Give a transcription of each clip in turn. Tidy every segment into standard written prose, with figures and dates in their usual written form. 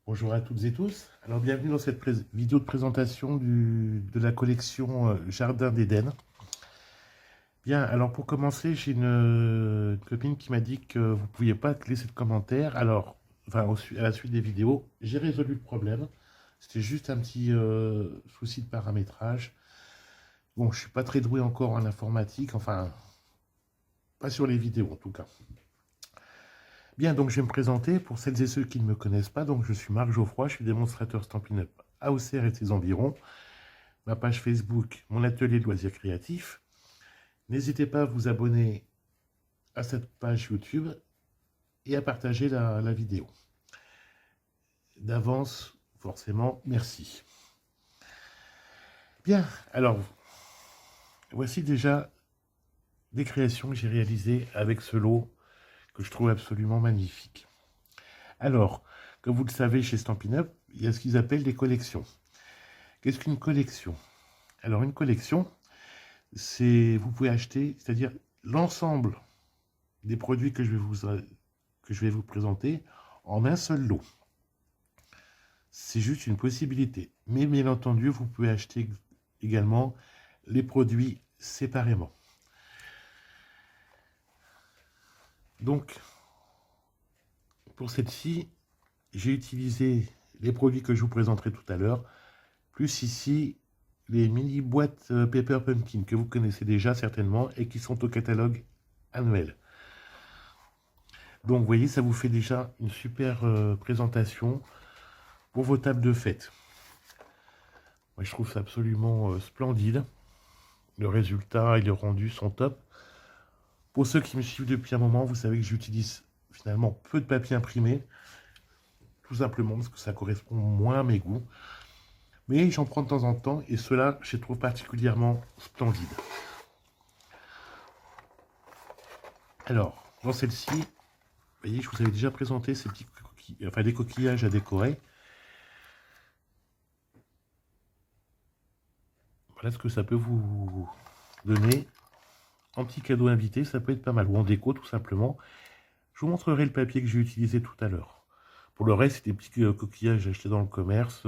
Bonjour à toutes et tous. Alors bienvenue dans cette vidéo de présentation de la collection Jardin d'Éden. Bien, alors pour commencer, j'ai une copine qui m'a dit que vous ne pouviez pas laisser de commentaires. Alors, enfin, à la suite des vidéos, j'ai résolu le problème. C'était juste un petit souci de paramétrage. Bon, je suis pas très doué encore en informatique, enfin, pas sur les vidéos en tout cas. Bien, donc je vais me présenter pour celles et ceux qui ne me connaissent pas. Donc je suis Marc Geoffroy, je suis démonstrateur Stampin' Up à Auxerre et ses environs. Ma page Facebook, mon atelier de loisirs créatifs. N'hésitez pas à vous abonner à cette page YouTube et à partager la vidéo. D'avance, forcément, merci. Bien, alors, voici déjà des créations que j'ai réalisées avec ce lot que je trouve absolument magnifique. Alors, comme vous le savez, chez Stampin' Up, il y a ce qu'ils appellent des collections. Qu'est-ce qu'une collection? Alors, une collection, c'est, vous pouvez acheter, c'est-à-dire l'ensemble des produits que je vais vous présenter en un seul lot. C'est juste une possibilité. Mais bien entendu, vous pouvez acheter également les produits séparément. Donc, pour celle-ci, j'ai utilisé les produits que je vous présenterai tout à l'heure, plus ici les mini boîtes Paper Pumpkin que vous connaissez déjà certainement et qui sont au catalogue annuel. Donc, vous voyez, ça vous fait déjà une super présentation pour vos tables de fête. Moi, je trouve ça absolument splendide. Le résultat et le rendu sont top. Pour ceux qui me suivent depuis un moment, vous savez que j'utilise finalement peu de papier imprimé, tout simplement parce que ça correspond moins à mes goûts. Mais j'en prends de temps en temps et cela, je les trouve particulièrement splendides. Alors, dans celle-ci, vous voyez, je vous avais déjà présenté ces petits des coquillages à décorer. Voilà ce que ça peut vous donner. En petit cadeau invité, ça peut être pas mal. Ou en déco, tout simplement. Je vous montrerai le papier que j'ai utilisé tout à l'heure. Pour le reste, c'est des petits coquillages achetés dans le commerce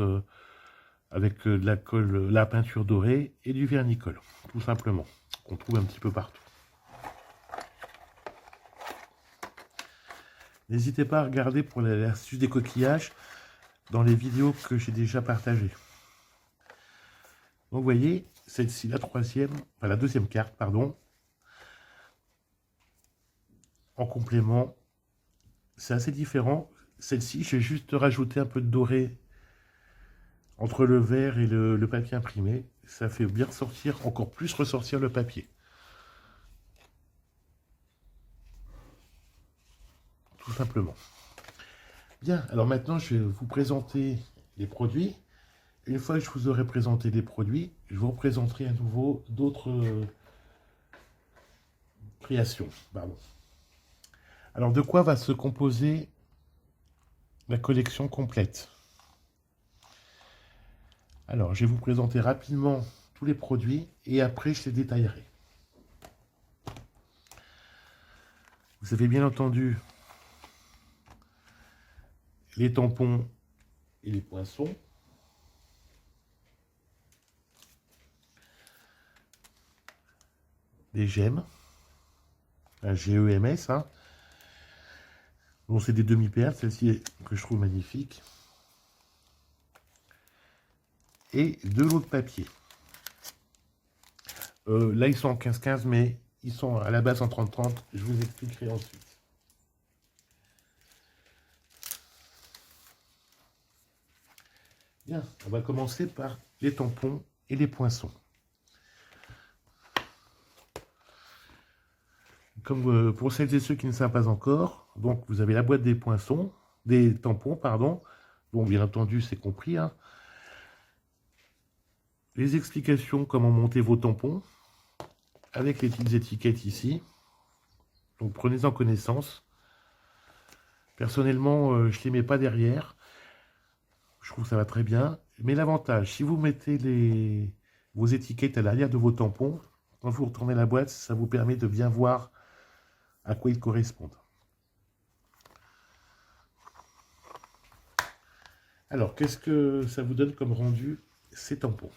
avec de la colle, la peinture dorée et du vernicole, tout simplement, qu'on trouve un petit peu partout. N'hésitez pas à regarder pour l'astuce des coquillages dans les vidéos que j'ai déjà partagées. Donc vous voyez, celle-ci, la deuxième carte, pardon, en complément, c'est assez différent. Celle-ci, j'ai juste rajouté un peu de doré entre le vert et le papier imprimé. Ça fait bien ressortir, encore plus ressortir le papier. Tout simplement. Bien, alors maintenant, je vais vous présenter les produits. Une fois que je vous aurai présenté les produits, je vous représenterai à nouveau d'autres créations. Pardon. Alors, de quoi va se composer la collection complète? Alors, je vais vous présenter rapidement tous les produits et après, je les détaillerai. Vous avez bien entendu les tampons et les poinçons. Des gemmes. Un GEMS. Hein. Bon, c'est des demi-perles, celle-ci que je trouve magnifique. Et de l'eau de papier. Là, ils sont en 15-15, mais ils sont à la base en 30-30. Je vous expliquerai ensuite. Bien, on va commencer par les tampons et les poinçons. Comme pour celles et ceux qui ne savent pas encore, donc vous avez la boîte des poinçons, des tampons, pardon. Bon, bien entendu, c'est compris. Hein. Les explications comment monter vos tampons, avec les petites étiquettes ici. Donc prenez-en connaissance. Personnellement, je ne les mets pas derrière. Je trouve que ça va très bien. Mais l'avantage, si vous mettez vos étiquettes à l'arrière de vos tampons, quand vous retournez la boîte, ça vous permet de bien voir à quoi ils correspondent. Alors, qu'est-ce que ça vous donne comme rendu, ces tampons?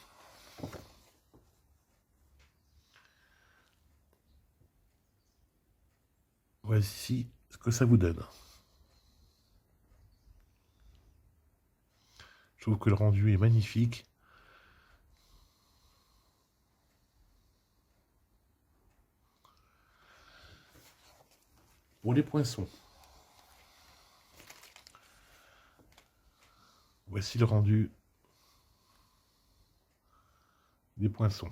Voici ce que ça vous donne. Je trouve que le rendu est magnifique. Pour les poinçons, voici le rendu des poinçons.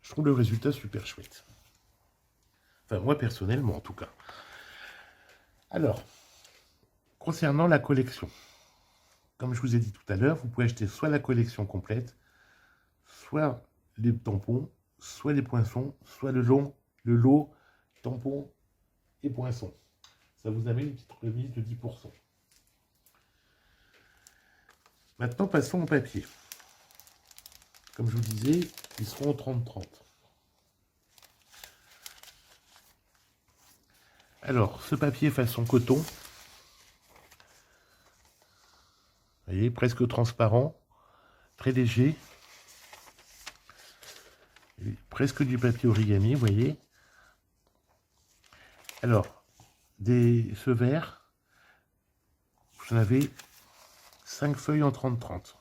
Je trouve le résultat super chouette. Enfin, moi personnellement en tout cas. Alors, concernant la collection, comme je vous ai dit tout à l'heure, vous pouvez acheter soit la collection complète, soit les tampons, soit les poinçons, soit le lot tampons et poinçons. Ça vous amène une petite remise de 10%. Maintenant, passons au papier. Comme je vous disais, ils seront au 30-30. Alors, ce papier façon coton, vous voyez, presque transparent, très léger, presque du papier origami, vous voyez. Alors, ce vert, vous en avez 5 feuilles en 30-30.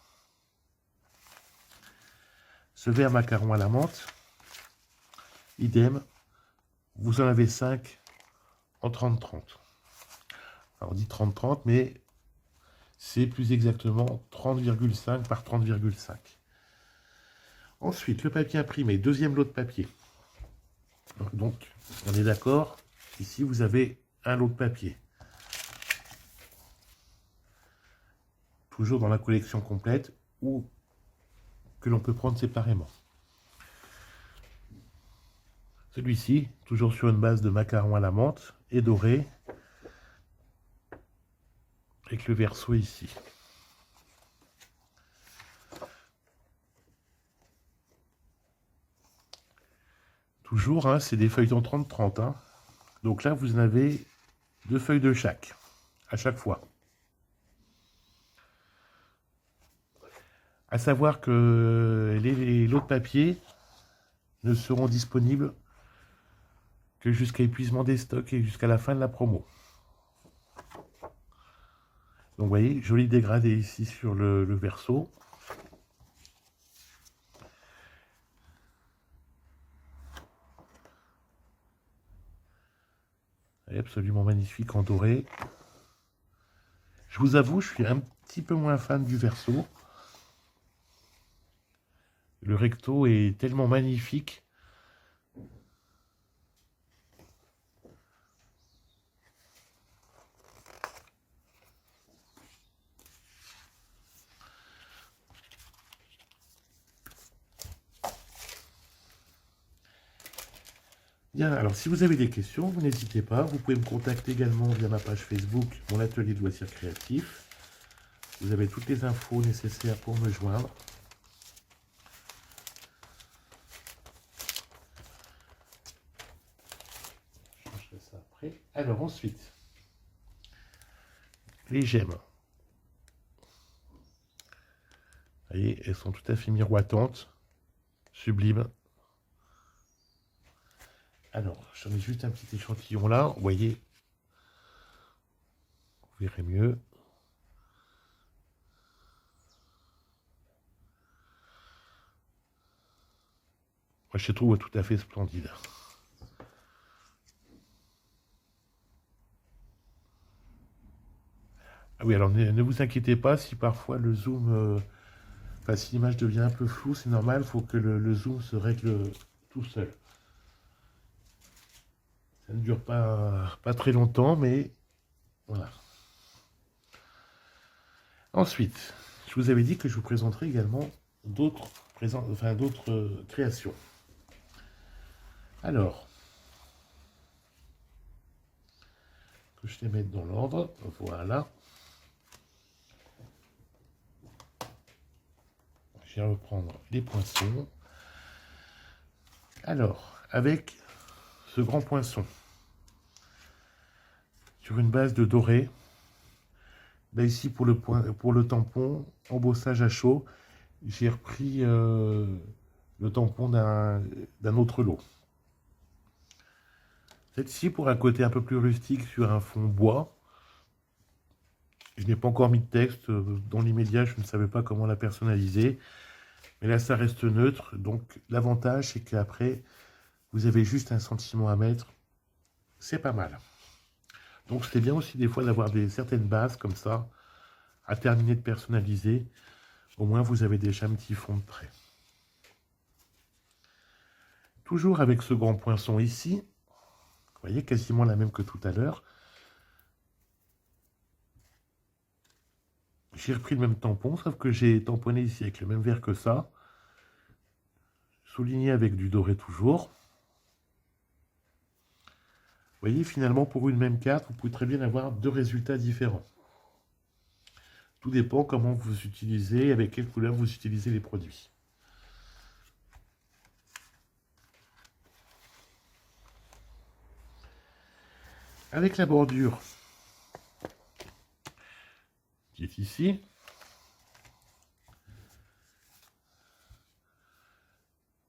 Ce vert macaron à la menthe, idem, vous en avez 5 en 30-30. Alors on dit 30-30, mais c'est plus exactement 30,5 par 30,5. Ensuite, le papier imprimé, deuxième lot de papier. Donc, on est d'accord, ici vous avez un lot de papier. Toujours dans la collection complète ou que l'on peut prendre séparément. Celui-ci, toujours sur une base de macaron à la menthe et doré, avec le verso ici. Toujours, hein, c'est des feuilles en 30-30. Hein. Donc là, vous en avez 2 feuilles de chaque, à chaque fois. À savoir que les lots de papier ne seront disponibles que jusqu'à épuisement des stocks et jusqu'à la fin de la promo. Donc vous voyez, joli dégradé ici sur le verso. Absolument magnifique en doré. Je vous avoue, je suis un petit peu moins fan du verso. Le recto est tellement magnifique. Bien, alors si vous avez des questions, vous n'hésitez pas. Vous pouvez me contacter également via ma page Facebook, mon atelier de loisirs créatifs. Vous avez toutes les infos nécessaires pour me joindre. Je changerai ça après. Alors ensuite, les gemmes. Vous voyez, elles sont tout à fait miroitantes, sublimes. Alors, j'en ai juste un petit échantillon là, vous voyez. Vous verrez mieux. Moi, je les trouve tout à fait splendides. Ah oui, alors ne vous inquiétez pas si parfois le zoom, enfin si l'image devient un peu floue, c'est normal, il faut que le zoom se règle tout seul. Ça ne dure pas très longtemps, mais voilà. Ensuite, je vous avais dit que je vous présenterai également d'autres créations. Alors, que je les mette dans l'ordre, voilà. Je vais reprendre les poinçons. Alors, avec ce grand poinçon, sur une base de doré, Là, ici, pour le tampon, embossage à chaud, j'ai repris le tampon d'un autre lot. Celle-ci, pour un côté un peu plus rustique sur un fond bois, je n'ai pas encore mis de texte. Dans l'immédiat, je ne savais pas comment la personnaliser. Mais là, ça reste neutre. Donc, l'avantage, c'est qu'après, vous avez juste un sentiment à mettre. C'est pas mal. Donc, c'est bien aussi des fois d'avoir certaines bases comme ça, à terminer de personnaliser. Au moins, vous avez déjà un petit fond de prêt. Toujours avec ce grand poinçon ici. Vous voyez, quasiment la même que tout à l'heure. J'ai repris le même tampon, sauf que j'ai tamponné ici avec le même verre que ça. Souligné avec du doré toujours. Vous voyez, finalement, pour une même carte, vous pouvez très bien avoir deux résultats différents. Tout dépend comment vous utilisez, avec quelle couleur vous utilisez les produits. Avec la bordure qui est ici, vous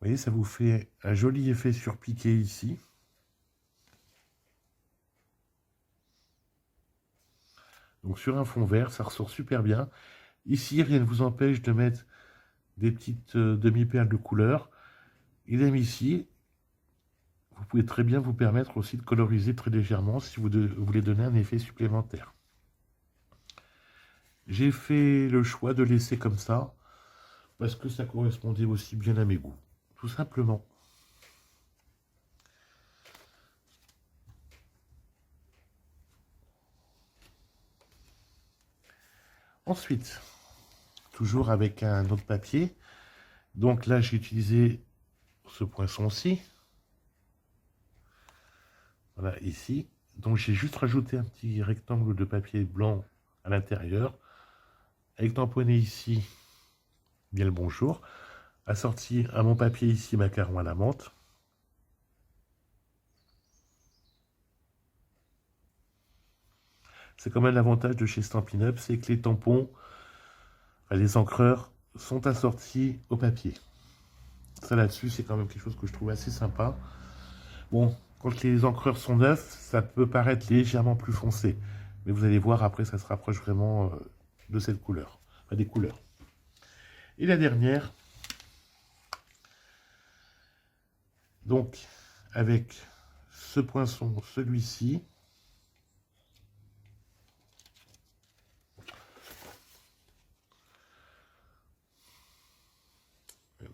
voyez, ça vous fait un joli effet surpiqué ici. Donc sur un fond vert, ça ressort super bien. Ici, rien ne vous empêche de mettre des petites demi-perles de couleur. Idem ici, vous pouvez très bien vous permettre aussi de coloriser très légèrement si vous voulez donner un effet supplémentaire. J'ai fait le choix de laisser comme ça, parce que ça correspondait aussi bien à mes goûts, tout simplement. Ensuite, toujours avec un autre papier, donc là j'ai utilisé ce poinçon-ci, voilà, ici. Donc j'ai juste rajouté un petit rectangle de papier blanc à l'intérieur, avec tamponné ici, bien le bonjour, assorti à mon papier ici, macaron à la menthe. C'est quand même l'avantage de chez Stampin' Up, c'est que les tampons, les encreurs, sont assortis au papier. Ça là-dessus, c'est quand même quelque chose que je trouve assez sympa. Bon, quand les encreurs sont neufs, ça peut paraître légèrement plus foncé. Mais vous allez voir, après, ça se rapproche vraiment de cette couleur, enfin, des couleurs. Et la dernière, donc, avec ce poinçon, celui-ci,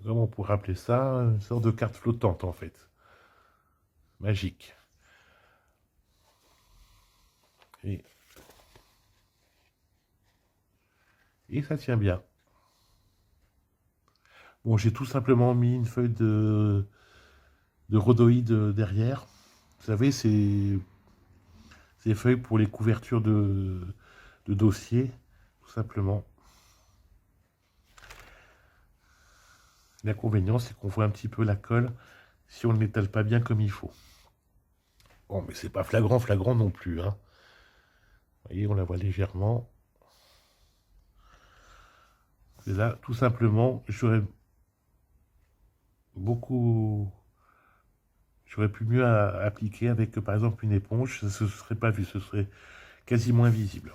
comment on pourrait appeler ça, une sorte de carte flottante, en fait. Magique. Et ça tient bien. Bon, j'ai tout simplement mis une feuille de rhodoïde derrière. Vous savez, c'est ces feuilles pour les couvertures de dossiers, tout simplement. L'inconvénient, c'est qu'on voit un petit peu la colle si on ne l'étale pas bien comme il faut. Bon, mais c'est pas flagrant non plus, hein. Vous voyez, on la voit légèrement. Et là, tout simplement, j'aurais pu mieux appliquer avec, par exemple, une éponge. Ça ne se serait pas vu, ce serait quasiment invisible.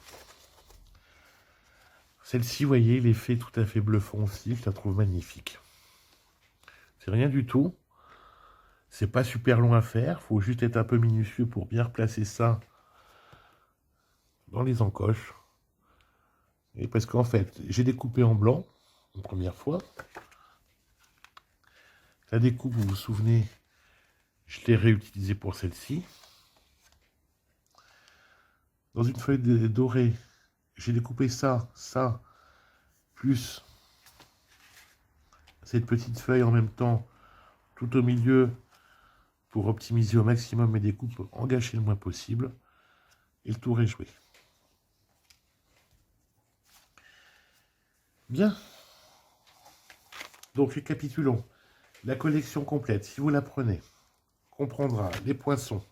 Celle-ci, vous voyez, l'effet tout à fait bluffant aussi, je la trouve magnifique. C'est rien du tout. C'est pas super long à faire, il faut juste être un peu minutieux pour bien replacer ça dans les encoches. Et parce qu'en fait, j'ai découpé en blanc, une première fois. La découpe, vous vous souvenez, je l'ai réutilisée pour celle-ci. Dans une feuille dorée, j'ai découpé ça, plus cette petite feuille en même temps, tout au milieu, pour optimiser au maximum mes découpes, en gâcher le moins possible. Et le tour est joué. Bien. Donc, récapitulons. La collection complète, si vous la prenez, comprendra les poinçons,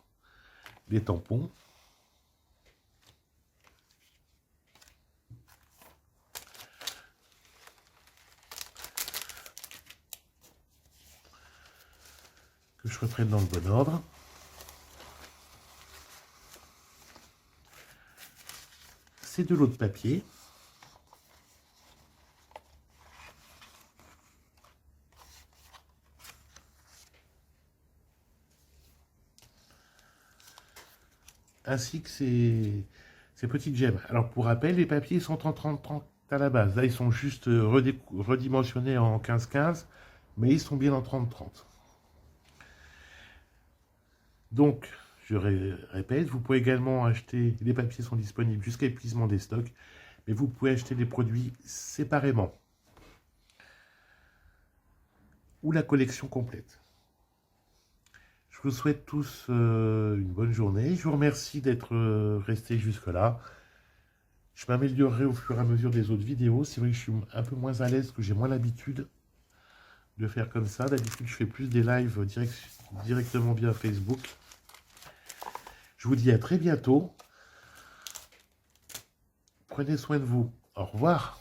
les tampons, que je reprenne dans le bon ordre. C'est de l'eau de papier. Ainsi que ces petites gemmes. Alors pour rappel, les papiers sont en 30-30 à la base. Là, ils sont juste redimensionnés en 15-15, mais ils sont bien en 30-30. Donc, je répète, vous pouvez également acheter, les papiers sont disponibles jusqu'à épuisement des stocks, mais vous pouvez acheter les produits séparément ou la collection complète. Je vous souhaite tous une bonne journée. Je vous remercie d'être restés jusque-là. Je m'améliorerai au fur et à mesure des autres vidéos. C'est vrai que je suis un peu moins à l'aise, que j'ai moins l'habitude de faire comme ça. D'habitude, je fais plus des lives directement via Facebook. Je vous dis à très bientôt. Prenez soin de vous. Au revoir.